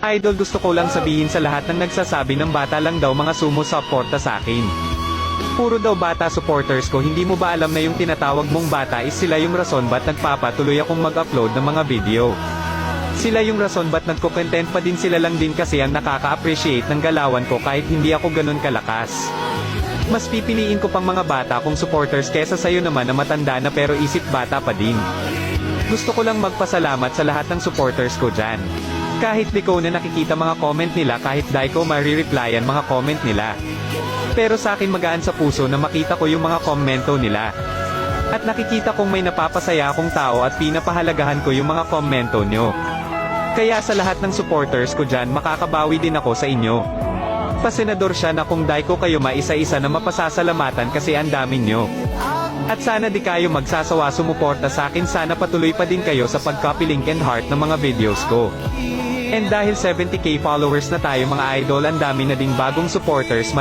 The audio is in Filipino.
Idol, gusto ko lang sabihin sa lahat ng nagsasabi ng bata lang daw mga sumusuporta sa akin. Puro daw bata supporters ko, hindi mo ba alam na yung tinatawag mong bata is sila yung rason ba't nagpapatuloy akong mag-upload ng mga video. Sila yung rason ba't nagko-content pa din, sila lang din kasi ang nakaka-appreciate ng galawan ko kahit hindi ako ganun kalakas. Mas pipiliin ko pang mga bata kong supporters kesa sayo naman na matanda na pero isip bata pa din. Gusto ko lang magpasalamat sa lahat ng supporters ko dyan. Kahit di ko na nakikita mga comment nila, kahit di ko marireplyan mga comment nila. Pero sa akin magaan sa puso na makita ko yung mga komento nila. At nakikita kong may napapasaya akong tao at pinapahalagahan ko yung mga komento nyo. Kaya sa lahat ng supporters ko dyan, makakabawi din ako sa inyo. Pasenador siya na kung di ko kayo maisa-isa na mapasasalamatan kasi ang dami nyo. At sana di kayo magsasawa sumuporta sa akin, sana patuloy pa din kayo sa pag-copy link and heart ng mga videos ko. And dahil 70k followers na tayo mga idol, ang dami na ding bagong supporters,